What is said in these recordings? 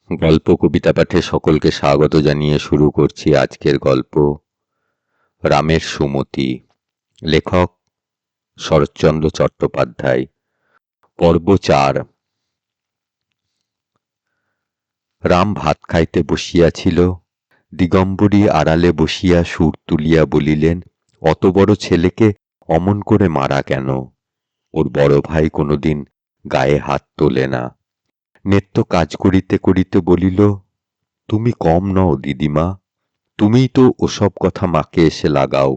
গল্প কবিতা পাঠে সকলকে স্বাগত জানিয়ে শুরু করছি আজকের গল্প রামের সুমতি। লেখক শরৎচন্দ্র চট্টোপাধ্যায়। পর্ব 4। রাম ভাত খাইতে বসিয়াছিল। দিগম্বরী আড়ালে বসিয়া সুর তুলিয়া বলিলেন, অত বড় ছেলেকে অমন করে মারা কেন? ওর বড় ভাই কোনোদিন গায়ে হাত তোলে না। নেত্য কাজ করিতে করিতে বলিল, তুমি কম নও দিদিমা, তুমিই তো ওসব কথা মাকে এসে লাগাও।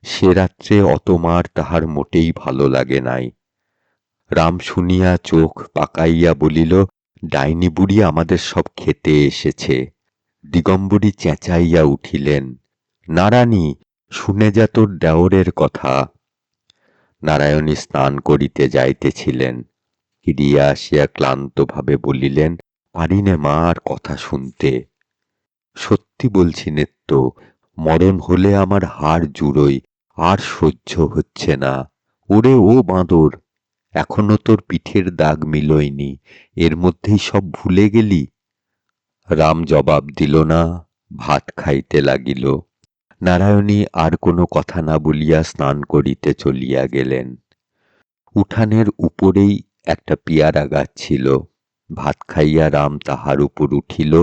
সে রাত্রে অত মার তাহার মোটেই ভালো লাগে নাই। রাম শুনিয়া চোখ পাকাইয়া বলিল, ডাইনি বুড়ি আমাদের সব খেতে এসেছে। দিগম্বরী চেঁচাইয়া উঠিলেন, নারানী, শুনে যা তোর দেওরের কথা। নারায়ণী স্নান করিতে যাইতেছিলেন। ফিরিয়া আসিয়া ক্লান্তভাবে বলিলেন, পারিনে মা আর কথা শুনতে। সত্যি বলছি নেত্য, মরণ হলে আমার হাড় জুড়োই, আর সহ্য হচ্ছে না। ওরে ও বাঁদর, এখনো তোর পিঠের দাগ মিলয়নি, এর মধ্যেই সব ভুলে গেলি? রাম জবাব দিল না, ভাত খাইতে লাগিল। নারায়ণী আর কোনো কথা না বলিয়া স্নান করিতে চলিয়া গেলেন। উঠানের উপরেই একটা পিয়ারা গাছ ছিল। ভাত খাইয়া রাম তাহার উপর উঠিল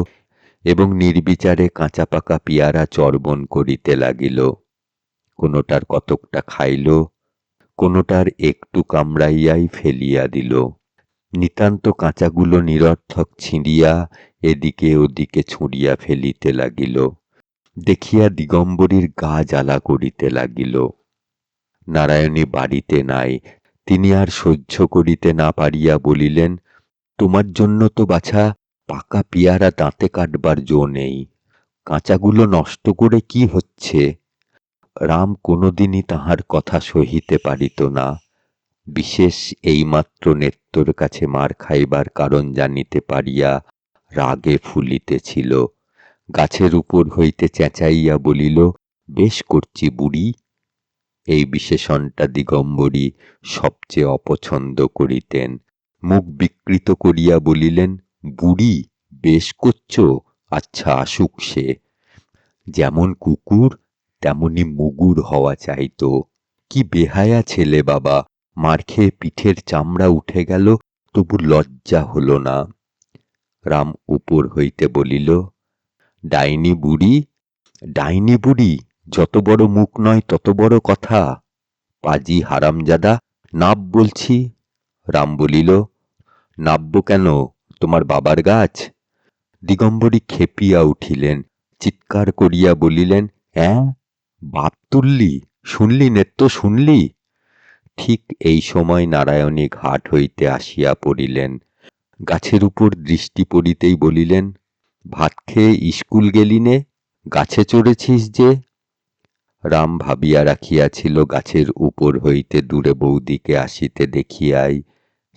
এবং নির্বিচারে কাঁচা পাকা পিয়ারা চর্বণ করিতে লাগিল। কোনোটার কতকটা খাইল, কোনোটার একটু কামড়াইয়াই ফেলিয়া দিল। নিতান্ত কাঁচাগুলো নিরর্থক ছিঁড়িয়া এদিকে ওদিকে ছুঁড়িয়া ফেলিতে লাগিল। দেখিয়া দিগম্বরীর গা জ্বালা করিতে লাগিল। নারায়ণী বাড়িতে নাই। তিনি আর সহ্য করিতে না পারিয়া বলিলেন, তোমার জন্য তো বাছা পাকা পিয়ারা দাঁতে কাটবার জো নেই, কাঁচাগুলো নষ্ট করে কি হচ্ছে? রাম কোনোদিনই তাহার কথা সহিতে পারিত না। বিশেষ এইমাত্র নেত্তর কাছে মার খাইবার কারণ জানিতে পারিয়া রাগে ফুলিতেছিল। গাছের উপর হইতে চেঁচাইয়া বলিল, বেশ করছি বুড়ি। এই বিশেষণটা দিগম্বরী সবচেয়ে অপছন্দ করিতেন। মুখ বিকৃত করিয়া বলিলেন, বুড়ি, বেশ করছ? আচ্ছা আসুক সে। যেমন কুকুর তেমনি মুগুর হওয়া চাইত। কি বেহায়া ছেলে বাবা, মার খেয়ে পিঠের চামড়া উঠে গেল, তবু লজ্জা হল না। রাম উপর হইতে বলিল, ডাইনি বুড়ি, ডাইনি বুড়ি, যত বড় মুখ নয় তত বড় কথা। পাজি হারামজাদা, নাব বলছি। রাম বলিল, নাবব কেন, তোমার বাবার গাছ? দিগম্বরী খেপিয়া উঠিলেন, চিৎকার করিয়া বলিলেন, অ্যাঁ, বাপ তুললি? শুনলি নেত্য, শুনলি? ঠিক এই সময় নারায়ণী ঘাট হইতে আসিয়া পড়িলেন। গাছের উপর দৃষ্টি পড়িতেই বলিলেন, ভাত খেয়ে ইস্কুল গেলি নে, গাছে চড়েছিস যে? রাম ভাবিয়া রাখিয়াছিল গাছের উপর হইতে দূরে বৌদিকে আসিতে দেখিয়াই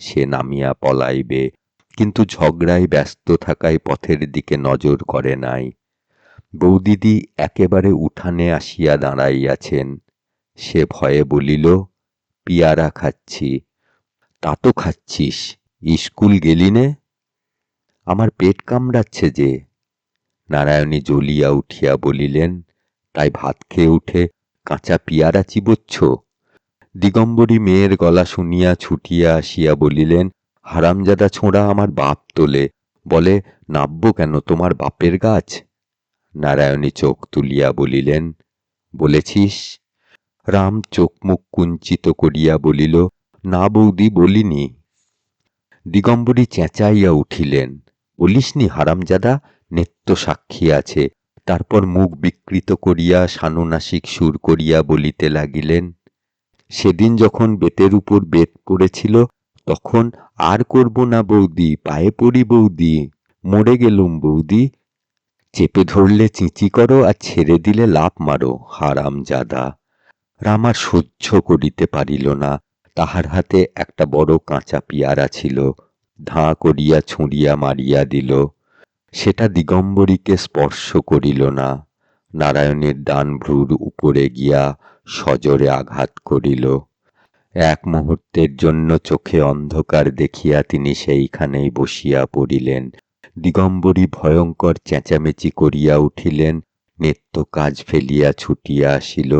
সে নামিয়া পলাইবে, কিন্তু ঝগড়ায় ব্যস্ত থাকায় পথের দিকে নজর করে নাই। বৌদিদি একেবারে উঠানে আসিয়া দাঁড়াইয়াছেন। সে ভয়ে বলিল, পিয়ারা খাচ্ছি। তা তো খাচ্ছিস, ইস্কুল গেলি নে? আমার পেট কামড়াচ্ছে যে। নারায়ণী জ্বলিয়া উঠিয়া বলিলেন, তাই ভাত খেয়ে উঠে কাঁচা পিয়ারা চিবোচ্ছ? দিগম্বরী মেয়ের গলা শুনিয়া ছুটিয়া আসিয়া বলিলেন, হারামজাদা ছোঁড়া আমার বাপ তোলে, বলে নাবব কেন, তোমার বাপের গাছ? নারায়ণী চোখ তুলিয়া বলিলেন, বলেছিস? রাম চোখ মুখ কুঞ্চিত করিয়া বলিল, না বৌদি, বলিনি। দিগম্বরী চেঁচাইয়া উঠিলেন, বলিসনি হারামজাদা? নেত্য সাক্ষী আছে। তারপর মুখ বিকৃত করিয়া সানুনাসিক সুর করিয়া বলিতে লাগিলেন, সেদিন যখন বেতের উপর বেত পড়েছিল তখন, আর করব না বৌদি, পায়ে পড়ি বৌদি, মরে গেলুম বৌদি। চেপে ধরলে চিঁচি করো আর ছেড়ে দিলে লাফ মারো, হারামজাদা। রাম আর সহ্য করিতে পারিল না। তাহার হাতে একটা বড় কাঁচা পিয়ারা ছিল, ধাঁ করিয়া ছুঁড়িয়া মারিয়া দিল। সেটা দিগম্বরীকে স্পর্শ করিল না। নারায়ণের ডান ভ্রুর উপরে গিয়া সজোরে আঘাত করিল। এক মুহূর্তের জন্য চোখে অন্ধকার দেখিয়া তিনি সেইখানেই বসিয়া পড়িলেন। দিগম্বরী ভয়ঙ্কর চেঁচামেচি করিয়া উঠিলেন, নিত্য কাজ ফেলিয়া ছুটিয়া আসিল।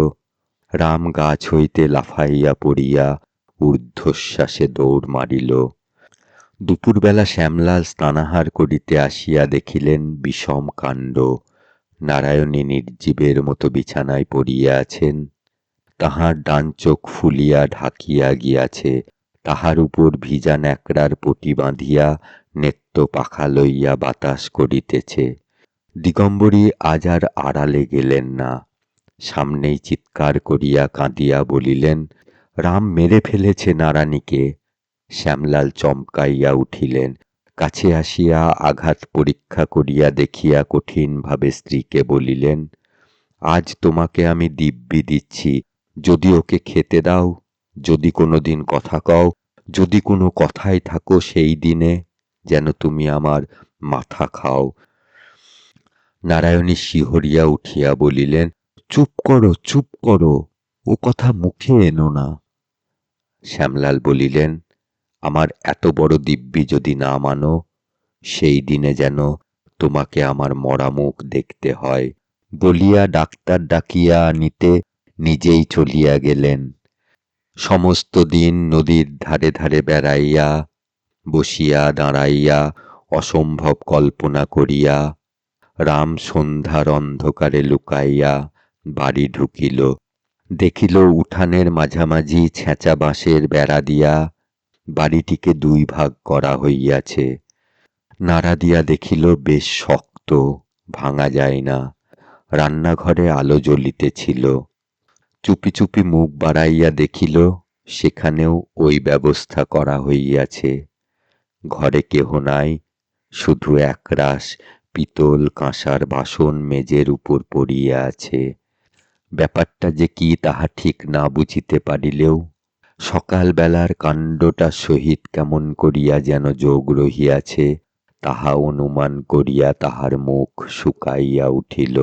রাম গাছ হইতে লাফাইয়া পড়িয়া ঊর্ধ্বশ্বাসে দৌড় মারিল। দুপুরবেলা শ্যামলাল স্নানাহার করিতে আসিয়া দেখিলেন বিষম কাণ্ড। নারায়ণী নির্জীবের মতো বিছানায় পড়িয়া আছেন। তাহার ডান চোখ ফুলিয়া ঢাকিয়া গিয়াছে, তাহার উপর ভিজা ন্যাকড়ার পটি বাঁধিয়া নেত্য পাখা লইয়া বাতাস করিতেছে। দিগম্বরী আজ আর আড়ালে গেলেন না, সামনেই চিৎকার করিয়া কাঁদিয়া বলিলেন, রাম মেরে ফেলেছে নারানীকে। শ্যামলাল চমকাইয়া উঠিলেন, কাছে আসিয়া আঘাত পরীক্ষা করিয়া দেখিয়া কঠিনভাবে স্ত্রীকে বলিলেন, আজ তোমাকে আমি দিব্যি দিচ্ছি, যদি ওকে খেতে দাও, যদি কোনোদিন কথা কও, যদি কোনো কথায় থাকো, সেই দিনে যেন তুমি আমার মাথা খাও। নারায়ণী শিহরিয়া উঠিয়া বলিলেন, চুপ করো, চুপ করো, ও কথা মুখে এনো না। শ্যামলাল বলিলেন, আমার এত বড় দিব্যি যদি না মানো, সেই দিনে যেন তোমাকে আমার মরা মুখ দেখতে হয়। বলিয়া ডাক্তার ডাকিয়া আনিতে নিজেই চলিয়া গেলেন। সমস্ত দিন নদীর ধারে ধারে বেড়াইয়া, বসিয়া দাঁড়াইয়া অসম্ভব কল্পনা করিয়া রাম সন্ধ্যার অন্ধকারে লুকাইয়া বাড়ি ঢুকিল। দেখিল উঠানের মাঝামাঝি ছেঁচা বাঁশের বেড়া দিয়া বাড়িটিকে দুই ভাগ করা হইয়াছে। নাড়া দিয়া দেখিল বেশ শক্ত, ভাঙা যায় না। রান্নাঘরে আলো জ্বলিতেছিল। চুপি চুপি মুখ বাড়াইয়া দেখিল সেখানেও ওই ব্যবস্থা করা হইয়াছে। ঘরে কেহ নাই, শুধু একরাশ পিতল কাঁসার বাসন মেজের উপর পড়িয়া আছে। ব্যাপারটা যে কি তাহা ঠিক না বুঝিতে পারিলেও সকালবেলার কাণ্ডটার সহিত কেমন করিয়া যেন যোগ রহিয়াছে তাহা অনুমান করিয়া তাহার মুখ শুকাইয়া উঠিল।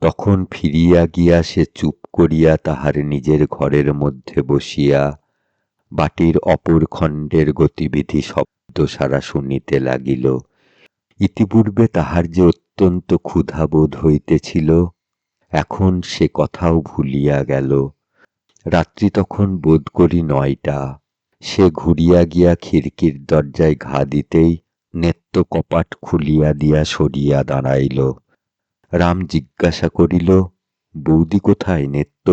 তখন ফিরিয়া গিয়া সে চুপ করিয়া তাহার নিজের ঘরের মধ্যে বসিয়া বাটির অপর খণ্ডের গতিবিধি শব্দ সারা শুনিতে লাগিল। ইতিপূর্বে তাহার যে অত্যন্ত ক্ষুধাবোধ হইতেছিল, এখন সে কথাও ভুলিয়া গেল। রাত্রি তখন বোধ করি 9টা। সে ঘুরিয়া গিয়া খিড়কির দরজায় ঘা দিতেই নেত্য কপাট খুলিয়া দিয়া সরিয়া দাঁড়াইল। রাম জিজ্ঞাসা করিল, বৌদি কোথায় নেত্য?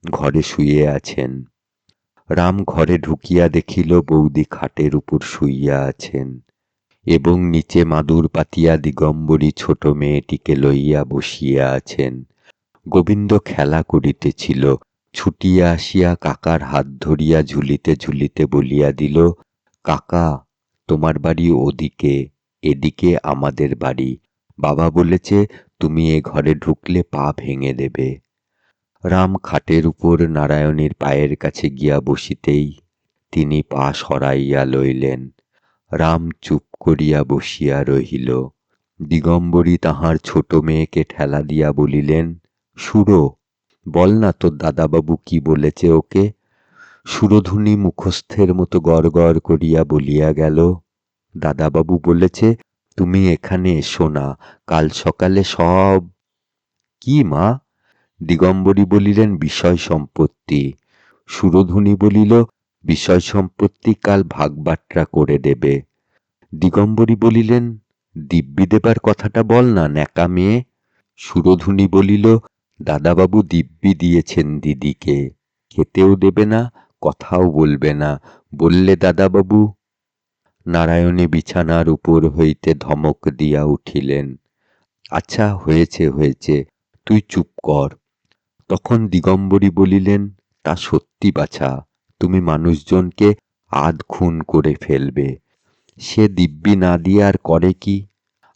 ঘরে শুয়ে আছেন। রাম ঘরে ঢুকিয়া দেখিল বৌদি খাটের উপর শুইয়া আছেন এবং নিচে মাদুর পাতিয়া দিগম্বরী ছোট মেয়েটিকে লইয়া বসিয়া আছেন। গোবিন্দ খেলা করিতেছিল, ছুটিয়া আসিয়া কাকার হাত ধরিয়া ঝুলিতে ঝুলিতে বলিয়া দিল, কাকা, তোমার বাড়ি ওদিকে, এদিকে আমাদের বাড়ি। বাবা বলেছে তুমি এ ঘরে ঢুকলে পা ভেঙে দেবে। রাম খাটের উপর নারায়ণীর পায়ের কাছে গিয়া বসিতেই তিনি পা সরাইয়া লইলেন। রাম চুপ করিয়া বসিয়া রহিল। দিগম্বরী তাহার ছোট মেয়েকে ঠেলা দিয়া বলিলেন, সুরো, বল না তোর দাদাবাবু কি বলেছে ওকে। সুরধুনী মুখস্থের মতো গড় গড় করিয়া বলিয়া গেল, দাদাবাবু বলেছে তুমি এখানে এসো না, কাল সকালে সব। কি মা? দিগম্বরী বলিলেন, বিষয় সম্পত্তি। সুরধুনী বলিল, বিষয় সম্পত্তি কাল ভাগবাট্রা করে দেবে। দিগম্বরী বলিলেন, দিব্যি দেবার কথাটা বল না, ন্যাকা মেয়ে। সুরধুনী বলিল, দাদাবাবু দিব্যি দিয়েছেন দিদিকে, খেতেও দেবে না, কথাও বলবে না, বললে দাদাবাবু। নারায়ণী বিছানার উপর হইতে ধমক দিয়া উঠিলেন, আচ্ছা হয়েছে হয়েছে, তুই চুপ কর। তখন দিগম্বরী বলিলেন, তা সত্যি বাছা, তুমি মানুষজনকে আধ খুন করে ফেলবে। সে দিব্যি না দিয়ে আর করে কি?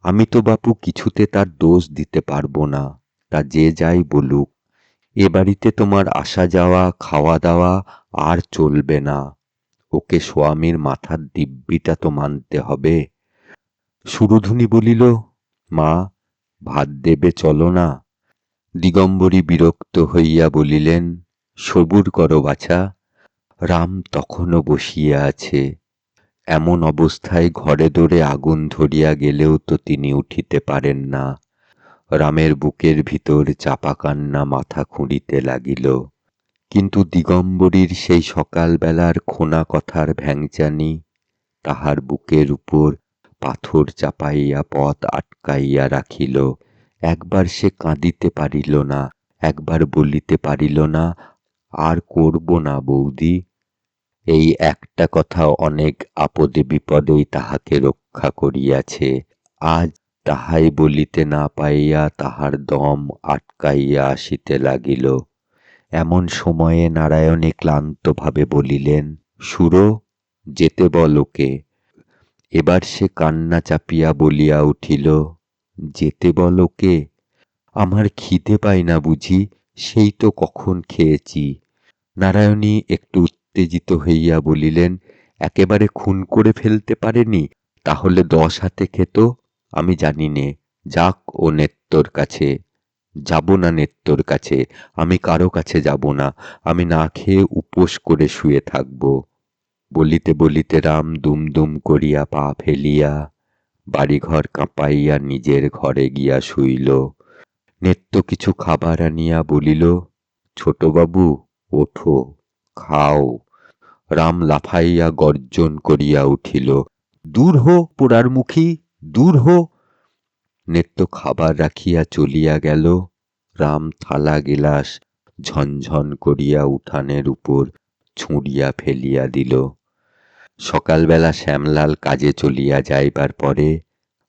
আমি তো বাপু কিছুতে তার দোষ দিতে পারবো না, তা যে যাই বলুক। এ বাড়িতে তোমার আসা যাওয়া খাওয়া দাওয়া আর চলবে না। ওকে স্বামীর মাথার দিব্যিটা তো মানতে হবে। সুরধুনী বলিল, মা, ভাত দেবে চলো না। দিগম্বরী বিরক্ত হইয়া বলিলেন, সবুর করো বাছা। রাম তখনও বসিয়া আছে। এমন অবস্থায় ঘরে দোরে আগুন ধরিয়া গেলেও তো তিনি উঠিতে পারেন না। রামের বুকের ভিতর চাপা কান্না মাথা খুঁড়িতে লাগিল। কিন্তু দিগম্বরীর সেই সকালবেলার খোনা কথার ভ্যাংচানি তাহার বুকের উপর পাথর চাপাইয়া পথ আটকাইয়া রাখিল। একবার সে কাঁদিতে পারিল না, একবার বলিতে পারিল না, আর করব না বৌদি। এই একটা কথা অনেক আপদে বিপদেই তাহাকে রক্ষা করিয়াছে। আজ তাহাই বলিতে না পাইয়া তাহার দম আটকাইয়া আসিতে লাগিল। এমন সময়ে নারায়ণী ক্লান্তভাবে বলিলেন, সুরো, যেতে বল ওকে। এবার সে কান্না চাপিয়া বলিয়া উঠিল, যেতে বল ওকে? আমার খিদে পায় না বুঝি? সেই তো কখন খেয়েছি। নারায়ণী একটু উত্তেজিত হইয়া বলিলেন, একেবারে খুন করে ফেলতে পারেনি? তাহলে 10 হাতে খেত। আমি জানি নে। যাক ও নেত্তর কাছে। যাব না নেত্তর কাছে, আমি কারো কাছে যাব না। আমি না খেয়ে উপোস করে শুয়ে থাকব। বলিতে বলিতে রাম দুম দুম করিয়া পা ফেলিয়া বাড়িঘর কাঁপাইয়া নিজের ঘরে গিয়া শুইল। নেত্য কিছু খাবার আনিয়া বলিল, ছোটবাবু, ওঠো, খাও। রাম লাফাইয়া গর্জন করিয়া উঠিল, দূর হো পোড়ার মুখী, দূর হো। নেত্য খাবার রাখিয়া চলিয়া গেল। রাম থালা গেলাস ঝনঝন করিয়া উঠানের উপর ছুঁড়িয়া ফেলিয়া দিল। সকালবেলা শ্যামলাল কাজে চলিয়া যাইবার পরে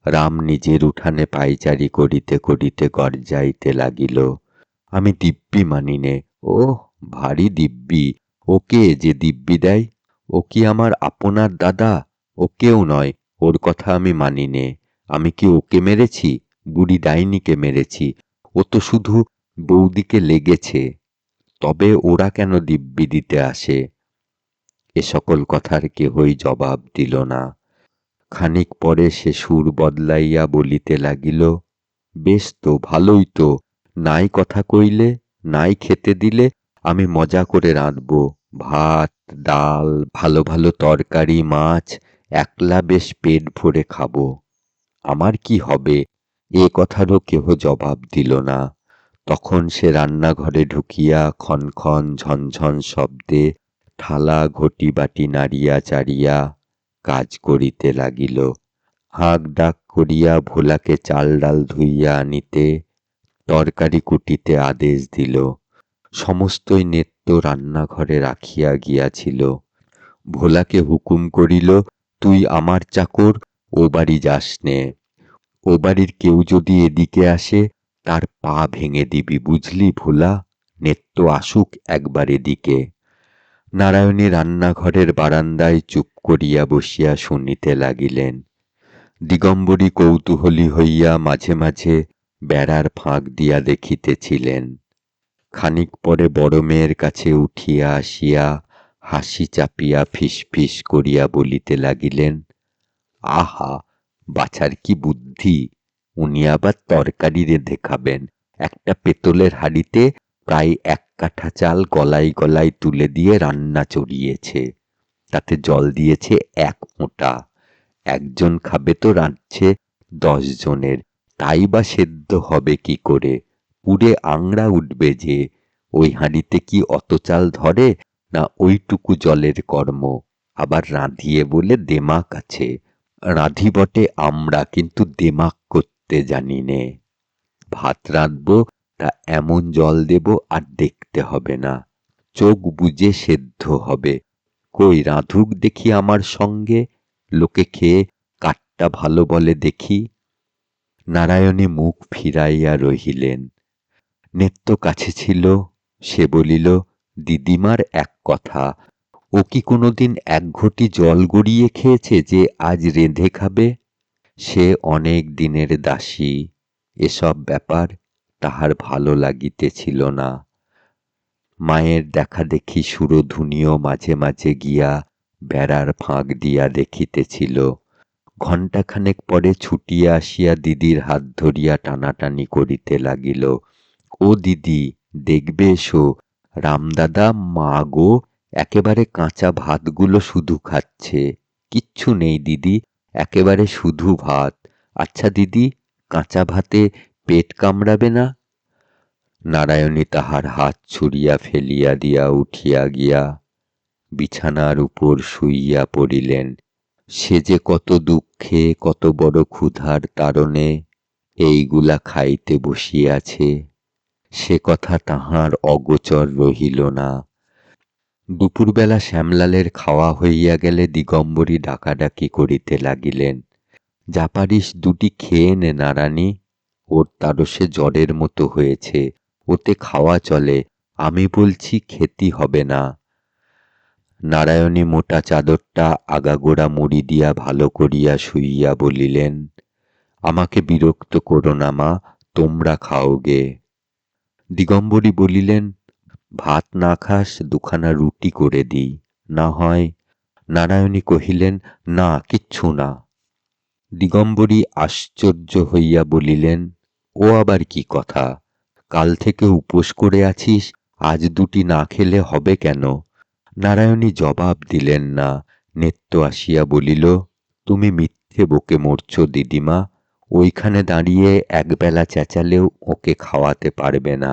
রাম নিজের উঠানে পায়চারি করিতে করিতে গর্জাইতে লাগিল, আমি দিব্যি মানি নে। ওহ, ভারী দিব্যি। ওকে যে দিব্যি দেয়? ও কি আমার আপনার দাদা? ও কেউ নয়, ওর কথা আমি মানি নে। আমি কি ওকে মেরেছি? বুড়ি ডাইনিকে মেরেছি। ও তো শুধু বৌদিকে লেগেছে। তবে ওরা কেন দিব্যি দিতে আসে? এ সকল কথার কেহই জবাব দিল না। খানিক পরে সে সুর বদলাইয়া বলিতে লাগিল, বেশ তো, ভালোই তো। নাই কথা কইলে, নাই খেতে দিলে, আমি মজা করে রাঁধব। ভাত, ডাল, ভালো ভালো তরকারি, মাছ, একলা বেশ পেট ভরে খাব। আমার কি হবে? এ কথারও কেহ জবাব দিল না। তখন সে রান্নাঘরে ঢুকিয়া ক্ষণক্ষণ ঝনঝন শব্দে থালা ঘটি বাটি নাড়িয়া চাড়িয়া কাজ করিতে লাগিল। হাঁক ডাক করিয়া ভোলাকে চাল ডাল ধুইয়া আনিতে, তরকারি কুটিতে আদেশ দিল। সমস্তই নেত্য রান্নাঘরে রাখিয়া গিয়াছিল। ভোলাকে হুকুম করিল, তুই আমার চাকর, ও বাড়ি যাস নে। ও বাড়ির কেউ যদি এদিকে আসে তার পা ভেঙে দিবি, বুঝলি ভোলা? নেত্য আসুক একবার এদিকে। নারায়ণী রান্নাঘরের বারান্দায় চুপ করিয়া বসিয়া শুনিতে লাগিলেন। দিগম্বরী কৌতূহলী হইয়া মাঝে মাঝে বেড়ার ফাঁক দিয়া দেখিতেছিলেন। খানিক পরে বড় মেয়ের কাছে উঠিয়া আসিয়া হাসি চাপিয়া ফিস ফিস করিয়া বলিতে লাগিলেন, আহা, বাছার কি বুদ্ধি! উনি আবার তরকারি রেঁধে খাবেন। একটা পেতলের হাঁড়িতে প্রায় 1 কাঠা চাল গলায় গলায় তুলে দিয়ে রান্না চড়িয়েছে। তাতে জল দিয়েছে 1 মোটা। একজন খাবে তো রাঁধছে 10 জনের। তাই বা সেদ্ধ হবে কি করে? পুড়ে আংড়া উঠবে যে। ওই হাঁড়িতে কি অত চাল ধরে? না ওইটুকু জলের কর্ম। আবার রাঁধিয়ে বলে দেমাক আছে। রাঁধি বটে আমরা, কিন্তু দেমাক করতে জানি নে। ভাত রাঁধব, তা এমন জল দেব আর দেখতে হবে না। চোখ বুজে সেদ্ধ হবে। কই রাঁধুক দেখি আমার সঙ্গে, লোকে খেয়ে কাঠটা ভালো বলে দেখি। নারায়ণী মুখ ফিরাইয়া রহিলেন। নেত্য কাছে ছিল। সে বলিল, দিদিমার এক কথা, ও কি কোনোদিন 1 ঘটি জল গড়িয়ে খেয়েছে যে আজ রেঁধে খাবে? সে অনেক দিনের দাসী। এসব ব্যাপার তাহার ভালো লাগিতেছিল না। মায়ের দেখা দেখি সুরধুনিও মাঝে মাঝে গিয়া বেড়ার ফাঁক দিয়া দেখিতেছিল। ঘণ্টাখানেক পরে ছুটিয়া আসিয়া দিদির হাত ধরিয়া টানাটানি করিতে লাগিল। ও দিদি, দেখবে এসো, রামদাদা, মা গো, একেবারে কাঁচা ভাতগুলো শুধু খাচ্ছে। কিচ্ছু নেই দিদি, একেবারে শুধু ভাত। আচ্ছা দিদি, কাঁচা ভাতে পেট কামড়াবে না? নারায়ণী তাহার হাত ছুঁড়িয়া ফেলিয়া দিয়া উঠিয়া গিয়া বিছানার উপর শুইয়া পড়িলেন। সে যে কত দুঃখে, কত বড় ক্ষুধার তাড়নে এইগুলা খাইতে বসিয়াছে, সে কথা তাহার অগোচর রহিল না। দুপুরবেলা শ্যামলালের খাওয়া হইয়া গেলে দিগম্বরী ডাকাডাকি করিতে লাগিলেন, যা পারিস দুটি খেয়ে নে নারানী, ওর তারসে জ্বরের মতো হয়েছে, ওতে খাওয়া চলে, আমি বলছি ক্ষতি হবে না। নারায়ণী মোটা চাদরটা আগাগোড়া মুড়ি দিয়া ভালো করিয়া শুইয়া বলিলেন, আমাকে বিরক্ত করো না মা, তোমরা খাও গে। দিগম্বরী বলিলেন, ভাত না খাস, দুখানা রুটি করে দিই, না হয়? নারায়ণী কহিলেন, না, কিচ্ছু না। দিগম্বরী আশ্চর্য হইয়া বলিলেন, ও আবার কি কথা? কাল থেকে উপোস করে আছিস, আজ দুটি না খেলে হবে কেন? নারায়ণী জবাব দিলেন না। নেত্য আসিয়া বলিল, তুমি মিথ্যে বকে মরছ দিদিমা, ওইখানে দাঁড়িয়ে একবেলা চেঁচালেও ওকে খাওয়াতে পারবে না।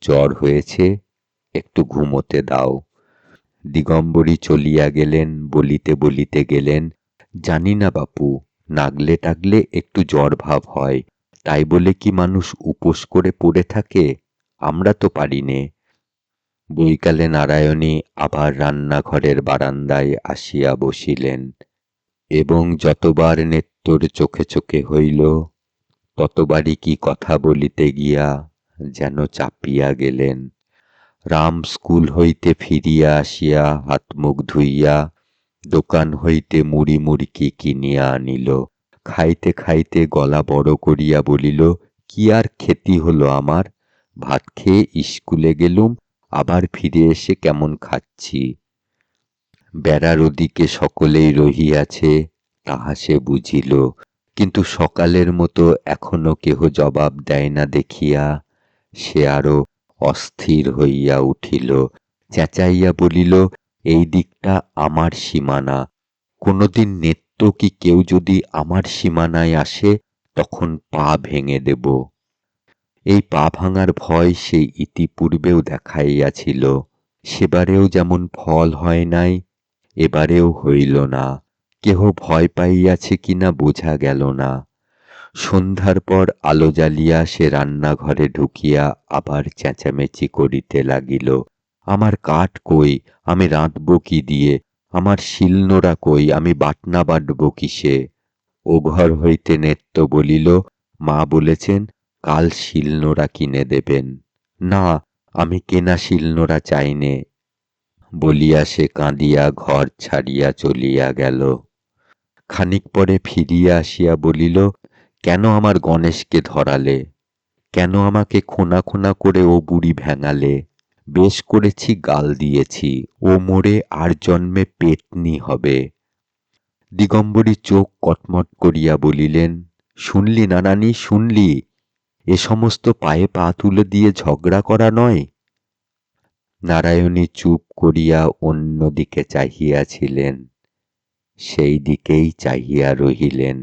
জ্বর হয়েছে, একটু ঘুমোতে দাও। দিগম্বরী চলিয়া গেলেন, বলিতে বলিতে গেলেন, জানি না বাপু, নাগলে টাগলে একটু জ্বর ভাব হয়, তাই বলে কি মানুষ উপোস করে পড়ে থাকে? আমরা তো পারি নে। বৈকালে নারায়ণী আবার রান্নাঘরের বারান্দায় আসিয়া বসিলেন, এবং যতবার নেত্তর চোখে চোখে হইল, ততবারই কি কথা বলিতে গিয়া যেন চাপিয়া গেলেন। রাম স্কুল হইতে ফিরিয়া আসিয়া হাত মুখ ধুইয়া দোকান হইতে মুড়ি মুড়কি কিনিয়া আনিল। খাইতে খাইতে গলা বড় করিয়া বলিল, কি আর ক্ষতি হলো আমার? ভাত খেয়ে স্কুলে গেলুম, আবার ফিরে এসে কেমন খাচ্ছি। বেড়ার ওদিকে সকলেই রহিয়াছে, তাহা সে বুঝিল, কিন্তু সকালের মতো এখনো কেহ জবাব দেয় না দেখিয়া সে আরো অস্থির হইয়া উঠিল। চেঁচাইয়া বলিল, এই দিকটা আমার সীমানা, কোনোদিন নেত্য কি কেউ যদি আমার সীমানায় আসে, তখন পা ভেঙে দেব। এই পা ভাঙার ভয় সে ইতিপূর্বেও দেখাইয়াছিল, সেবারেও যেমন ফল হয় নাই, এবারেও হইল না। কেহ ভয় পাইয়াছে কিনা বোঝা গেল না। সন্ধ্যার পর আলো জ্বালিয়া সে রান্নাঘরে ঢুকিয়া আবার চেঁচামেচি করিতে লাগিল, আমার কাঠ কই, আমি রাঁধব কি দিয়ে? আমার শিলনোড়া কই, আমি বাটনা বাটব কিসে? ও ঘর হইতে নেত্য বলিল, মা বলেছেন কাল শিলনোড়া কিনে দেবেন। না, আমি কেনা শিলনোড়া চাইনে, বলিয়া সে কাঁদিয়া ঘর ছাড়িয়া চলিয়া গেল। খানিক পরে ফিরিয়া আসিয়া বলিল, কেন আমার গণেশকে ধরালে? কেন আমাকে খোনা খোনা করে ও বুড়ি ভেঙালে? বেশ করেছি গাল দিয়েছি, ও মোরে আর জন্মে পেতনি হবে। দিগম্বরী চোখ কটমট করিয়া বলিলেন, শুনলি নারানী, শুনলি? এ সমস্ত পায়ে পা তুলে দিয়ে ঝগড়া করা নয়। নারায়ণী চুপ করিয়া অন্য দিকে চাহিয়াছিলেন, সেই দিকেই চাহিয়া রহিলেন।